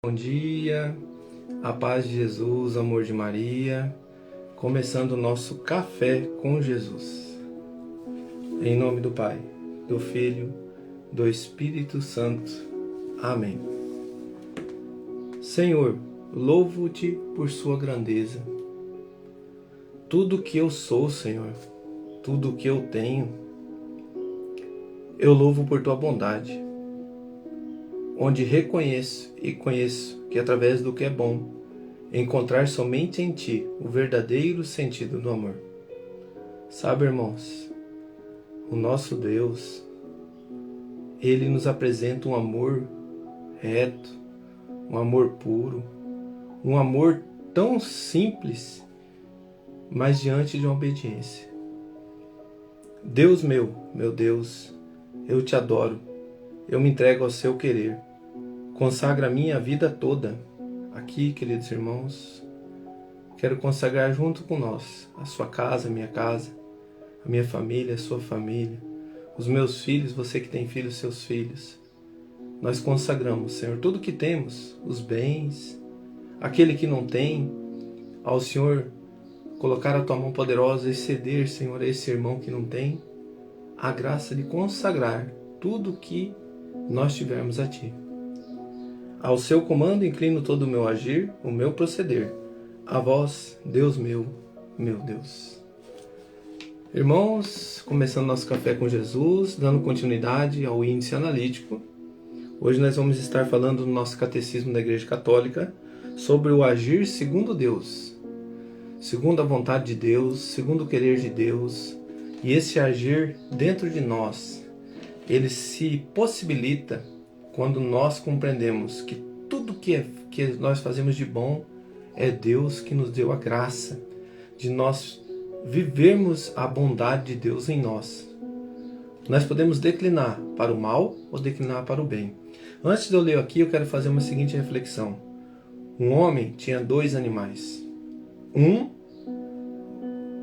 Bom dia, a paz de Jesus, amor de Maria, começando o nosso café com Jesus. Em nome do Pai, do Filho, do Espírito Santo. Amém. Senhor, louvo-te por sua grandeza. Tudo que eu sou, Senhor, tudo que eu tenho, eu louvo por tua bondade, onde reconheço e conheço que através do que é bom, encontrar somente em Ti o verdadeiro sentido do amor. Sabe, irmãos, o nosso Deus, Ele nos apresenta um amor reto, um amor puro, um amor tão simples, mas diante de uma obediência. Deus meu Deus, eu te adoro, eu me entrego ao seu querer, consagra a minha vida toda. Aqui, queridos irmãos, quero consagrar junto com nós a sua casa, a minha família, a sua família, os meus filhos, você que tem filhos, seus filhos. Nós consagramos, Senhor, tudo que temos, os bens, aquele que não tem, ao Senhor colocar a tua mão poderosa e ceder, Senhor, a esse irmão que não tem, a graça de consagrar tudo que nós tivermos a Ti. Ao seu comando inclino todo o meu agir, o meu proceder. A vós, Deus meu Deus. Irmãos, começando nosso café com Jesus, dando continuidade ao índice analítico. Hoje nós vamos estar falando no nosso catecismo da Igreja Católica sobre o agir segundo Deus, segundo a vontade de Deus, segundo o querer de Deus. E esse agir dentro de nós, ele se possibilita quando nós compreendemos que tudo que nós fazemos de bom é Deus que nos deu a graça de nós vivermos a bondade de Deus em nós. Nós podemos declinar para o mal ou declinar para o bem. Antes de eu ler aqui, eu quero fazer uma seguinte reflexão. Um homem tinha 2 animais. Um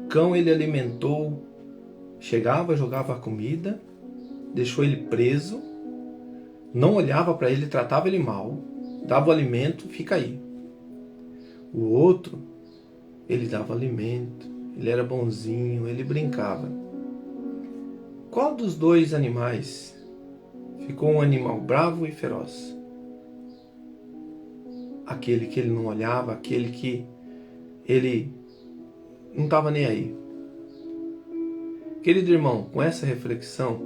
cão ele alimentou, chegava, jogava a comida, deixou ele preso, não olhava para ele, tratava ele mal, dava o alimento, fica aí. O outro, ele dava alimento, ele era bonzinho, ele brincava. Qual dos 2 animais ficou um animal bravo e feroz? Aquele que ele não olhava, aquele que ele não estava nem aí. Querido irmão, com essa reflexão,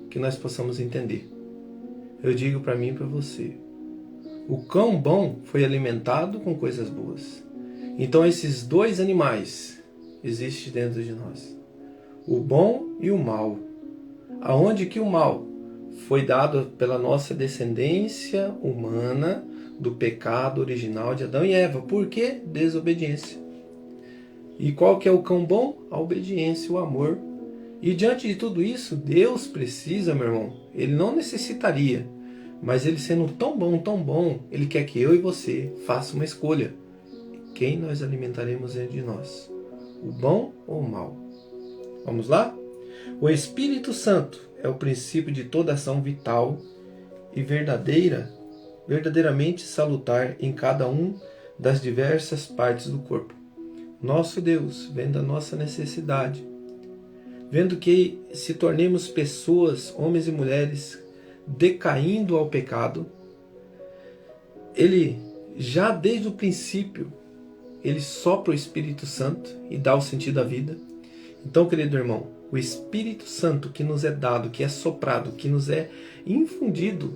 que nós possamos entender. Eu digo para mim e para você. O cão bom foi alimentado com coisas boas. Então esses 2 animais existem dentro de nós. O bom e o mal. Aonde que o mal foi dado pela nossa descendência humana do pecado original de Adão e Eva. Por quê? Desobediência. E qual que é o cão bom? A obediência, o amor. E diante de tudo isso, Deus precisa, meu irmão, Ele não necessitaria, mas Ele sendo tão bom, Ele quer que eu e você façam uma escolha. Quem nós alimentaremos dentro de nós? O bom ou o mal? Vamos lá? O Espírito Santo é o princípio de toda ação vital e verdadeiramente salutar em cada um das diversas partes do corpo. Nosso Deus, vendo a nossa necessidade, vendo que se tornemos pessoas, homens e mulheres, decaindo ao pecado, Ele, já desde o princípio, Ele sopra o Espírito Santo e dá o sentido à vida. Então, querido irmão, o Espírito Santo que nos é dado, que é soprado, que nos é infundido,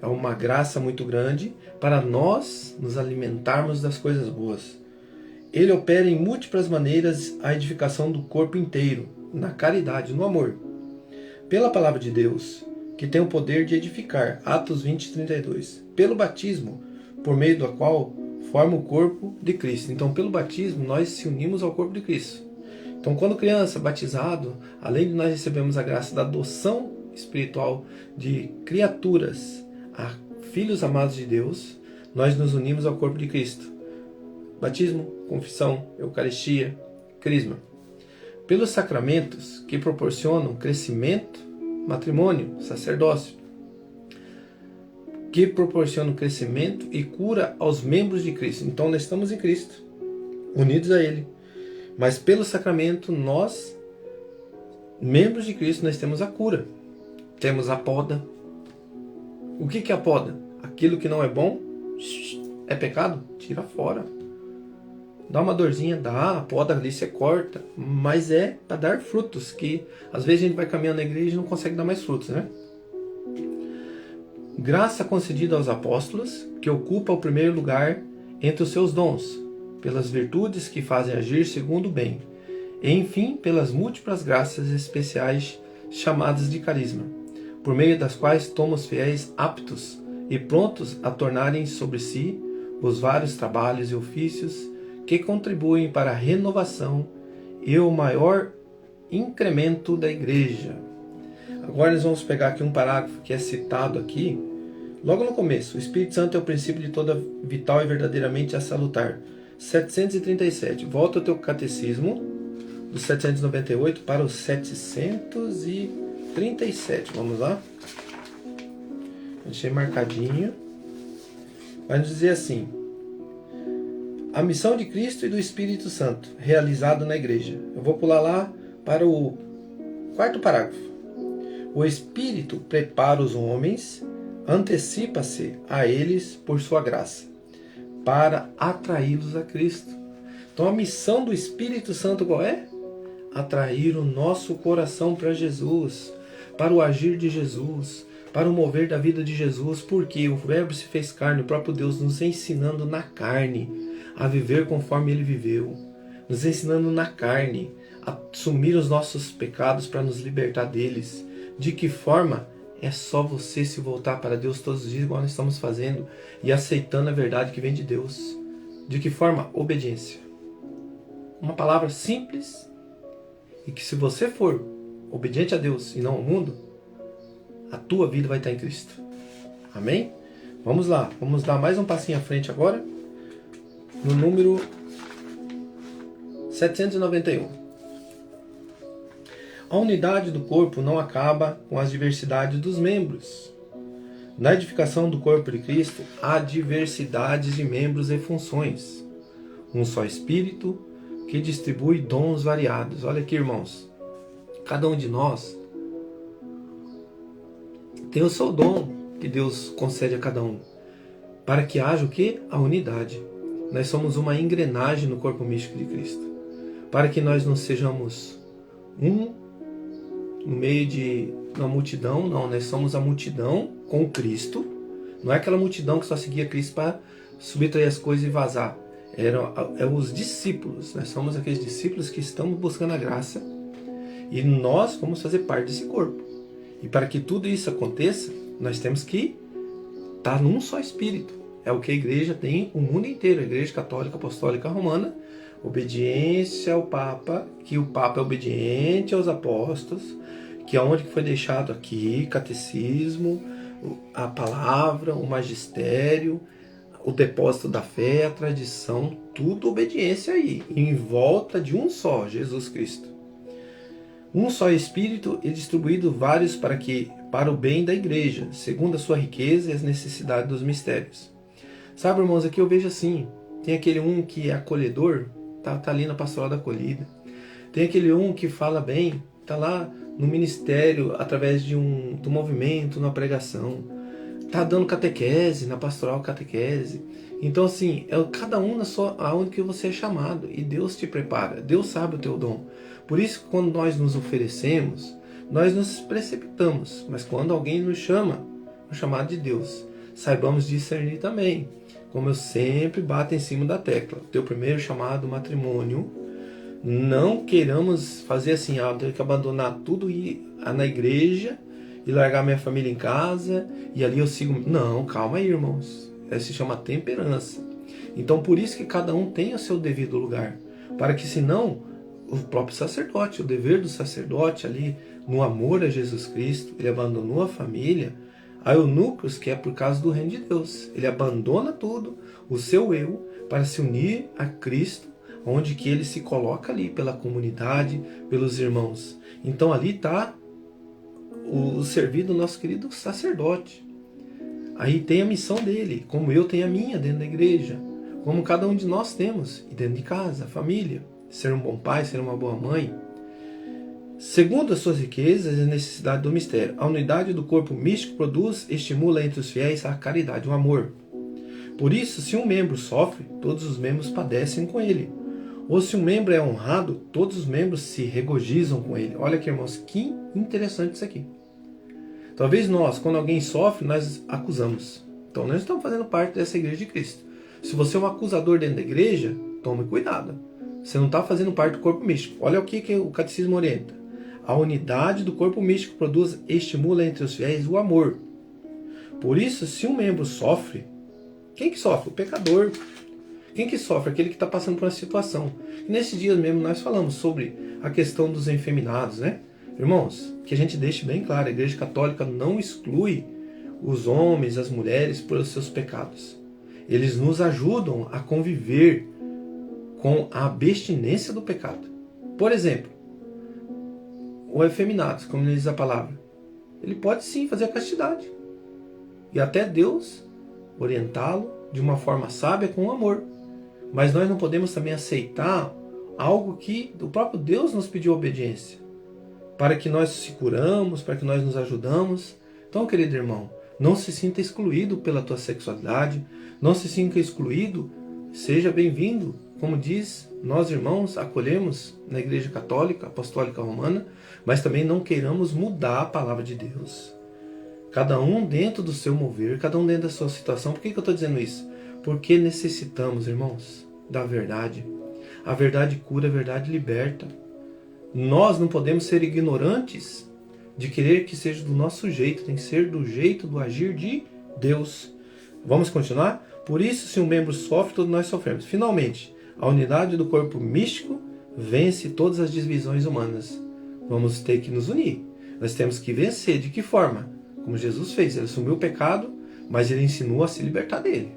é uma graça muito grande para nós nos alimentarmos das coisas boas. Ele opera em múltiplas maneiras a edificação do corpo inteiro, na caridade, no amor. Pela palavra de Deus, que tem o poder de edificar, Atos 20:32. Pelo batismo, por meio do qual forma o corpo de Cristo. Então, pelo batismo, nós se unimos ao corpo de Cristo. Então, quando criança, batizado, além de nós recebemos a graça da adoção espiritual de criaturas a filhos amados de Deus, nós nos unimos ao corpo de Cristo. Batismo, confissão, Eucaristia, Crisma. Pelos sacramentos que proporcionam crescimento, matrimônio, sacerdócio. que proporciona o crescimento e cura aos membros de Cristo. Então nós estamos em Cristo, unidos a Ele. Mas pelo sacramento, nós, membros de Cristo, nós temos a cura. Temos a poda. O que é a poda? Aquilo que não é bom, é pecado, tira fora. Dá uma dorzinha, dá, a poda ali você corta, mas é para dar frutos, que às vezes a gente vai caminhando na igreja e não consegue dar mais frutos, né? Graça concedida aos apóstolos, que ocupa o primeiro lugar entre os seus dons, pelas virtudes que fazem agir segundo o bem, e enfim, pelas múltiplas graças especiais chamadas de carisma, por meio das quais toma os fiéis aptos e prontos a tornarem sobre si os vários trabalhos e ofícios que contribuem para a renovação e o maior incremento da igreja. Agora nós vamos pegar aqui um parágrafo que é citado aqui, logo no começo. O Espírito Santo é o princípio de toda vital e verdadeiramente a salutar. 737. Volta ao teu catecismo, do 798 para o 737. Vamos lá? Deixei marcadinho. Vai nos dizer assim: a missão de Cristo e do Espírito Santo, realizado na igreja. Eu vou pular lá para o quarto parágrafo. O Espírito prepara os homens, antecipa-se a eles por sua graça, para atraí-los a Cristo. Então a missão do Espírito Santo qual é? Atrair o nosso coração para Jesus, para o agir de Jesus, para o mover da vida de Jesus, porque o Verbo se fez carne, o próprio Deus nos ensinando na carne a viver conforme Ele viveu, nos ensinando na carne a assumir os nossos pecados para nos libertar deles. De que forma? É só você se voltar para Deus todos os dias, igual nós estamos fazendo, e aceitando a verdade que vem de Deus. De que forma? Obediência. Uma palavra simples, e que se você for obediente a Deus e não ao mundo, a tua vida vai estar em Cristo. Amém? Vamos lá, vamos dar mais um passinho à frente agora, no número 791. A unidade do corpo não acaba com as diversidades dos membros. Na edificação do corpo de Cristo, há diversidades de membros e funções. Um só Espírito que distribui dons variados. Olha aqui, irmãos. Cada um de nós tem o seu dom que Deus concede a cada um. Para que haja o quê? A unidade. Nós somos uma engrenagem no corpo místico de Cristo. Para que nós não sejamos no meio de uma multidão, não, nós somos a multidão com Cristo. Não é aquela multidão que só seguia Cristo para subtrair as coisas e vazar. Eram os discípulos. Nós somos aqueles discípulos que estamos buscando a graça e nós vamos fazer parte desse corpo. E para que tudo isso aconteça, nós temos que estar num só Espírito. É o que a igreja tem o mundo inteiro, a Igreja Católica Apostólica Romana, obediência ao Papa, que o Papa é obediente aos apóstolos, que é onde foi deixado aqui, catecismo, a palavra, o magistério, o depósito da fé, a tradição, tudo obediência aí, em volta de um só, Jesus Cristo. Um só Espírito e distribuído vários para o bem da igreja, segundo a sua riqueza e as necessidades dos mistérios. Sabe, irmãos, aqui eu vejo assim, tem aquele um que é acolhedor, tá ali na pastoral da acolhida. Tem aquele um que fala bem, tá lá no ministério, através de do movimento, na pregação. Tá dando catequese, na pastoral catequese. Então assim, cada um aonde que você é chamado. E Deus te prepara, Deus sabe o teu dom. Por isso que quando nós nos oferecemos, nós nos precipitamos. Mas quando alguém nos chama, o chamado de Deus, saibamos discernir também. Como eu sempre bato em cima da tecla. O teu primeiro chamado, matrimônio. Não queiramos fazer assim, eu tenho que abandonar tudo e ir na igreja e largar minha família em casa e ali eu sigo. Não, calma aí, irmãos. Isso se chama temperança. Então por isso que cada um tem o seu devido lugar. Para que senão, o próprio sacerdote, o dever do sacerdote ali, no amor a Jesus Cristo, ele abandonou a família. Há eunucos que é por causa do reino de Deus. Ele abandona tudo, o seu eu, para se unir a Cristo, onde que ele se coloca ali pela comunidade, pelos irmãos. Então ali está o servir do nosso querido sacerdote. Aí tem a missão dele, como eu tenho a minha dentro da igreja, como cada um de nós temos, e dentro de casa, família, ser um bom pai, ser uma boa mãe. Segundo as suas riquezas e necessidade do mistério, a unidade do corpo místico produz e estimula entre os fiéis a caridade, o amor. Por isso, se um membro sofre, todos os membros padecem com ele. Ou se um membro é honrado, todos os membros se regozijam com ele. Olha aqui, irmãos, que interessante isso aqui. Talvez nós, quando alguém sofre, nós acusamos. Então nós estamos fazendo parte dessa igreja de Cristo. Se você é um acusador dentro da igreja, tome cuidado. Você não está fazendo parte do corpo místico. Olha o que o catecismo orienta. A unidade do corpo místico produz e estimula entre os fiéis o amor. Por isso, se um membro sofre, quem que sofre? O pecador. Quem que sofre? Aquele que está passando por uma situação. E nesses dias mesmo nós falamos sobre a questão dos efeminados, né? Irmãos, que a gente deixe bem claro, a Igreja Católica não exclui os homens, as mulheres pelos seus pecados. Eles nos ajudam a conviver com a abstinência do pecado. Por exemplo, o efeminado, como diz a palavra, ele pode sim fazer a castidade. E até Deus orientá-lo de uma forma sábia com amor. Mas nós não podemos também aceitar algo que o próprio Deus nos pediu obediência, para que nós se curamos, para que nós nos ajudamos. Então, querido irmão, não se sinta excluído pela tua sexualidade, não se sinta excluído, seja bem-vindo. Como diz, nós irmãos acolhemos na Igreja Católica, Apostólica Romana, mas também não queiramos mudar a palavra de Deus. Cada um dentro do seu mover, cada um dentro da sua situação. Por que eu estou dizendo isso? Porque necessitamos, irmãos, da verdade. A verdade cura, a verdade liberta. Nós não podemos ser ignorantes de querer que seja do nosso jeito, tem que ser do jeito do agir de Deus. Vamos continuar? Por isso, se um membro sofre, todos nós sofremos. Finalmente, a unidade do corpo místico vence todas as divisões humanas. Vamos ter que nos unir. Nós temos que vencer. De que forma? Como Jesus fez. Ele assumiu o pecado, mas ele ensinou a se libertar dele.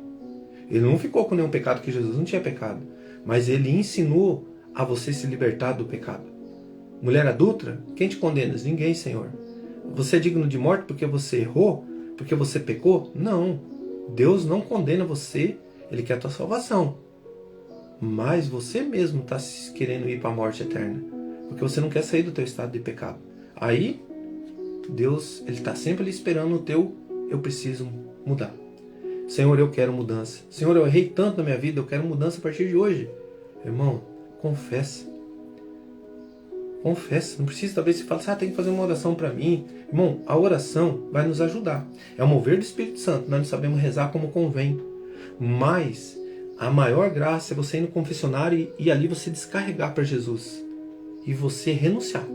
Ele não ficou com nenhum pecado, que Jesus não tinha pecado. Mas ele ensinou a você se libertar do pecado. Mulher adulta, quem te condena? Ninguém, Senhor. Você é digno de morte porque você errou? Porque você pecou? Não. Deus não condena você. Ele quer a tua salvação. Mas você mesmo está querendo ir para a morte eterna. Porque você não quer sair do teu estado de pecado. Aí, Deus, Ele está sempre ali esperando o teu eu preciso mudar. Senhor, eu quero mudança. Senhor, eu errei tanto na minha vida, eu quero mudança a partir de hoje. Irmão, confessa. Confessa. Não precisa, talvez você fale assim, tem que fazer uma oração para mim. Irmão, a oração vai nos ajudar. É o mover do Espírito Santo. Nós não sabemos rezar como convém. Mas a maior graça é você ir no confessionário e ali você descarregar para Jesus. E você renunciar.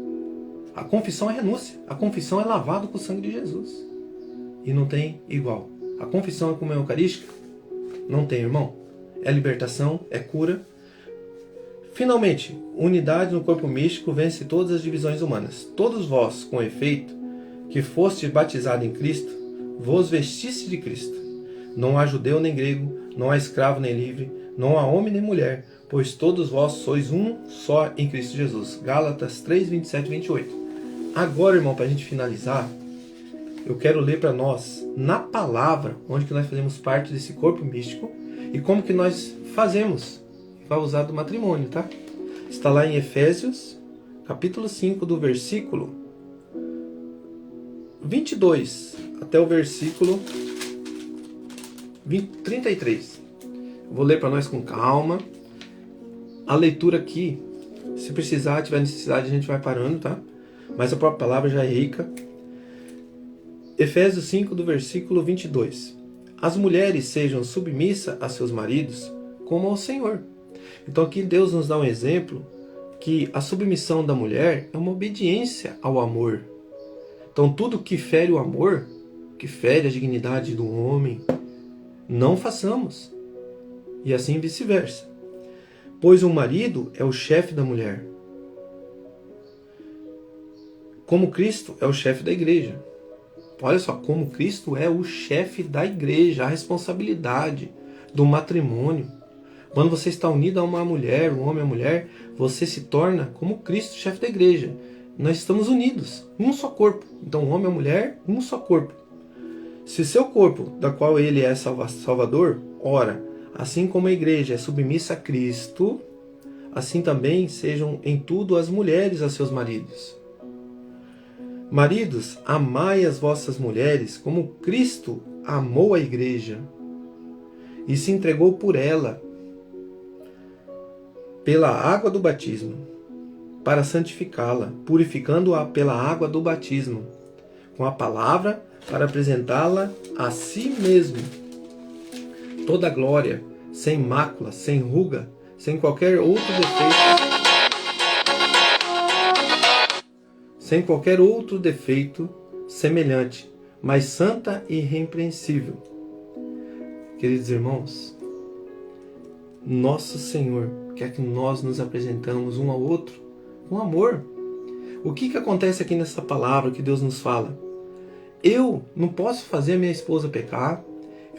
A confissão é renúncia. A confissão é lavado com o sangue de Jesus. E não tem igual. A confissão é como é eucarística? Não tem, irmão. É libertação, é cura. Finalmente, unidade no corpo místico vence todas as divisões humanas. Todos vós, com efeito, que fostes batizados em Cristo, vos vestiste de Cristo. Não há judeu nem grego, não há escravo nem livre, não há homem nem mulher, pois todos vós sois um só em Cristo Jesus. Gálatas 3, 27 e 28. Agora, irmão, para a gente finalizar, eu quero ler para nós, na palavra, onde que nós fazemos parte desse corpo místico e como que nós fazemos. Vai usar do matrimônio, tá? Está lá em Efésios, capítulo 5, do versículo 22 até o versículo 33. Vou ler para nós com calma. A leitura aqui, se precisar, tiver necessidade, a gente vai parando, tá? Mas a própria palavra já é rica. Efésios 5, do versículo 22. As mulheres sejam submissas a seus maridos como ao Senhor. Então aqui Deus nos dá um exemplo que a submissão da mulher é uma obediência ao amor. Então tudo que fere o amor, que fere a dignidade do homem, não façamos. E assim vice-versa. Pois o marido é o chefe da mulher, como Cristo é o chefe da igreja. Olha só, como Cristo é o chefe da igreja, a responsabilidade do matrimônio. Quando você está unido a uma mulher, um homem e a mulher, você se torna como Cristo, chefe da igreja. Nós estamos unidos, um só corpo. Então, o homem e a mulher, um só corpo. Se seu corpo, da qual ele é salvador, ora, assim como a igreja é submissa a Cristo, assim também sejam em tudo as mulheres a seus maridos. Maridos, amai as vossas mulheres como Cristo amou a igreja e se entregou por ela pela água do batismo, para santificá-la, purificando-a pela água do batismo, com a palavra, para apresentá-la a si mesmo. Toda glória, sem mácula, sem ruga, sem qualquer outro defeito, semelhante, mas santa e irrepreensível. Queridos irmãos, nosso Senhor quer que nós nos apresentamos um ao outro com amor. O que acontece aqui nessa palavra que Deus nos fala? Eu não posso fazer a minha esposa pecar,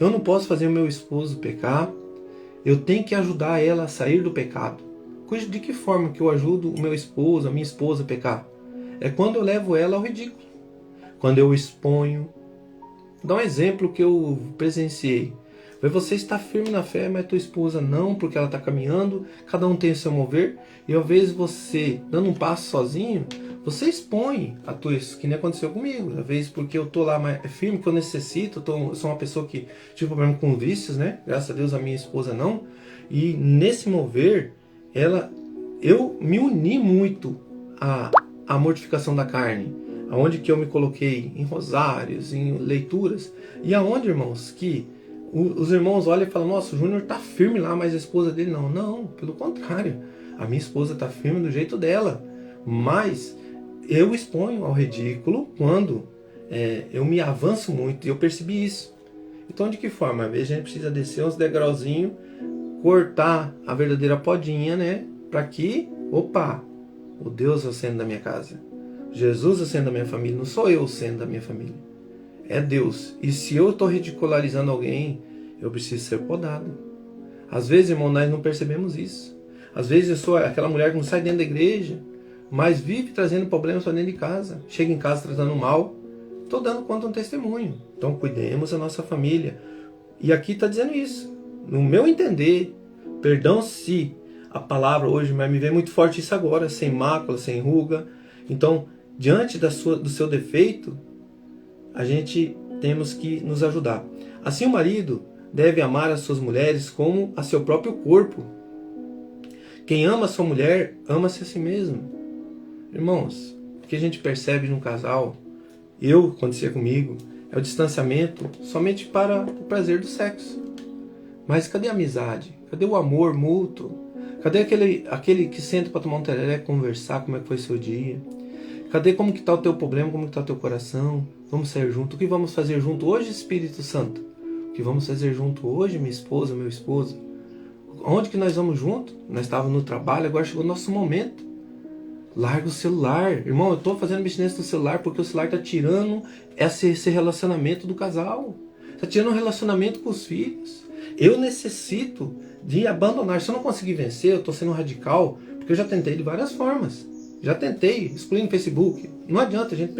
eu não posso fazer o meu esposo pecar, eu tenho que ajudar ela a sair do pecado. De que forma que eu ajudo o meu esposo, a minha esposa a pecar? É quando eu levo ela ao ridículo, quando eu exponho. Vou dar um exemplo que eu presenciei. Você está firme na fé, mas tua esposa não, porque ela está caminhando, cada um tem o seu mover, e às vezes você, dando um passo sozinho, você expõe a tua, que nem aconteceu comigo, às vezes porque eu estou lá mais firme, que eu necessito, eu sou uma pessoa que tive problema com vícios, né? Graças a Deus a minha esposa não, e nesse mover, eu me uni muito à mortificação da carne, aonde que eu me coloquei em rosários, em leituras, e aonde, irmãos, que os irmãos olham e falam, nossa, o Júnior está firme lá, mas a esposa dele não. Não, pelo contrário. A minha esposa está firme do jeito dela. Mas eu exponho ao ridículo quando eu me avanço muito. E eu percebi isso. Então, de que forma? Às vezes a gente precisa descer uns degrauzinhos, cortar a verdadeira podinha, né? Para que, o Deus é o centro da minha casa. Jesus é o centro da minha família. Não sou eu o centro da minha família. É Deus. E se eu estou ridicularizando alguém, eu preciso ser podado. Às vezes, irmão, nós não percebemos isso. Às vezes eu sou aquela mulher que não sai dentro da igreja, mas vive trazendo problemas para dentro de casa. Chega em casa tratando mal. Estou dando conta um testemunho. Então cuidemos da nossa família. E aqui está dizendo isso. No meu entender, perdão se a palavra hoje me vem muito forte isso agora, sem mácula, sem ruga. Então, diante do seu defeito, a gente temos que nos ajudar. Assim o marido deve amar as suas mulheres como a seu próprio corpo. Quem ama a sua mulher, ama-se a si mesmo. Irmãos, o que a gente percebe num casal, acontecia comigo, é o distanciamento somente para o prazer do sexo. Mas cadê a amizade? Cadê o amor mútuo? Cadê aquele que senta para tomar um tereré, conversar, como é que foi seu dia? Cadê como que está o teu problema, como que está o teu coração? Vamos sair junto. O que vamos fazer junto hoje, Espírito Santo? O que vamos fazer junto hoje, minha esposa, meu esposo? Onde que nós vamos junto? Nós estávamos no trabalho, agora chegou o nosso momento. Larga o celular. Irmão, eu estou fazendo abstinência do celular porque o celular está tirando esse relacionamento do casal. Está tirando o relacionamento com os filhos. Eu necessito de abandonar. Se eu não conseguir vencer, eu estou sendo radical, porque eu já tentei de várias formas. Já tentei, excluindo o Facebook. Não adianta, a gente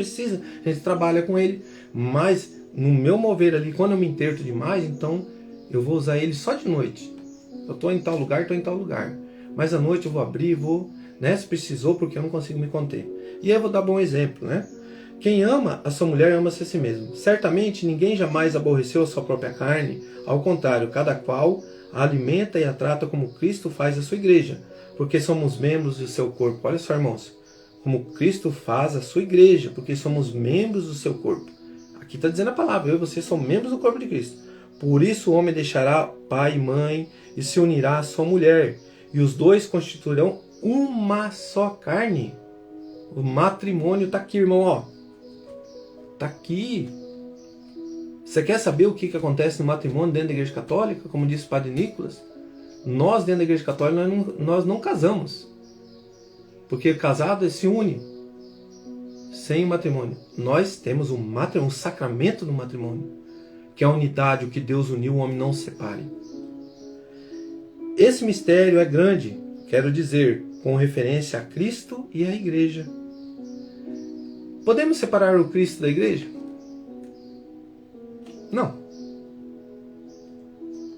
trabalha com ele. Mas no meu mover ali, quando eu me interto demais, então eu vou usar ele só de noite. Eu estou em tal lugar, estou em tal lugar. Mas à noite eu vou abrir, se precisou, porque eu não consigo me conter. E aí eu vou dar um bom exemplo, né? Quem ama a sua mulher, ama-se a si mesmo. Certamente ninguém jamais aborreceu a sua própria carne. Ao contrário, cada qual a alimenta e a trata como Cristo faz a sua igreja, porque somos membros do seu corpo. Olha só, irmãos, como Cristo faz a sua igreja, porque somos membros do seu corpo. Aqui está dizendo a palavra, eu e você somos membros do corpo de Cristo. Por isso o homem deixará pai e mãe e se unirá à sua mulher, e os dois constituirão uma só carne. O matrimônio está aqui, irmão, ó. Está aqui. Você quer saber o que acontece no matrimônio dentro da Igreja Católica? Como disse o Padre Nicolas, nós dentro da Igreja Católica nós não casamos. Porque casado se une sem matrimônio. Nós temos um sacramento do matrimônio, que é a unidade, o que Deus uniu, o homem não separe. Esse mistério é grande, quero dizer, com referência a Cristo e à Igreja. Podemos separar o Cristo da Igreja? Não.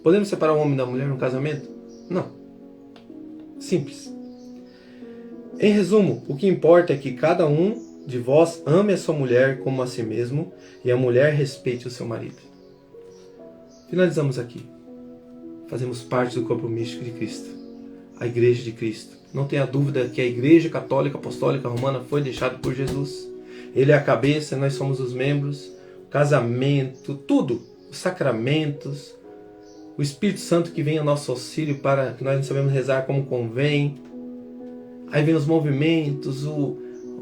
Podemos separar o homem da mulher no casamento? Não. Simples. Em resumo, o que importa é que cada um de vós ame a sua mulher como a si mesmo e a mulher respeite o seu marido. Finalizamos aqui. Fazemos parte do corpo místico de Cristo, a Igreja de Cristo. Não tenha dúvida que a Igreja Católica Apostólica Romana foi deixada por Jesus. Ele é a cabeça, nós somos os membros. O casamento, tudo, os sacramentos, o Espírito Santo que vem ao nosso auxílio para que nós não sabemos rezar como convém. Aí vem os movimentos,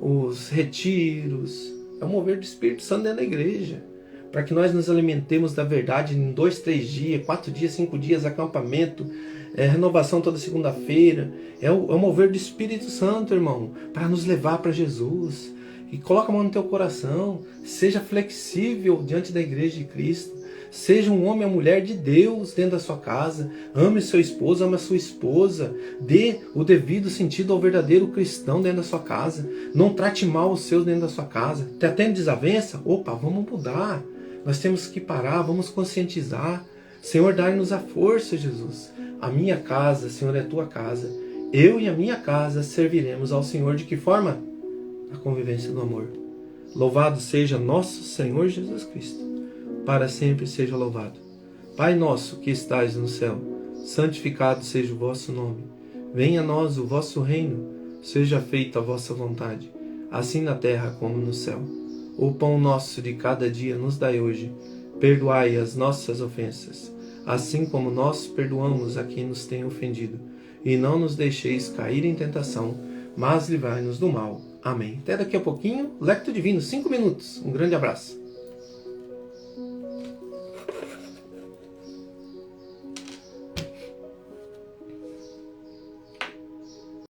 os retiros. É o mover do Espírito Santo dentro da igreja. Para que nós nos alimentemos da verdade em 2, 3 dias, 4 dias, 5 dias, acampamento, renovação toda segunda-feira. É o mover do Espírito Santo, irmão, para nos levar para Jesus. E coloca a mão no teu coração. Seja flexível diante da igreja de Cristo. Seja um homem ou mulher de Deus dentro da sua casa. Ame seu esposo, ame a sua esposa. Dê o devido sentido ao verdadeiro cristão dentro da sua casa. Não trate mal os seus dentro da sua casa. Está tendo desavença? Opa, vamos mudar. Nós temos que parar, vamos conscientizar. Senhor, dai-nos a força, Jesus. A minha casa, Senhor, é a tua casa. Eu e a minha casa serviremos ao Senhor. De que forma? Na convivência do amor. Louvado seja nosso Senhor Jesus Cristo. Para sempre seja louvado. Pai nosso que estais no céu, santificado seja o vosso nome. Venha a nós o vosso reino. Seja feita a vossa vontade, assim na terra como no céu. O pão nosso de cada dia nos dai hoje. Perdoai as nossas ofensas, assim como nós perdoamos a quem nos tem ofendido. E não nos deixeis cair em tentação, mas livrai-nos do mal. Amém. Até daqui a pouquinho, Lectio Divino, 5 minutos. Um grande abraço.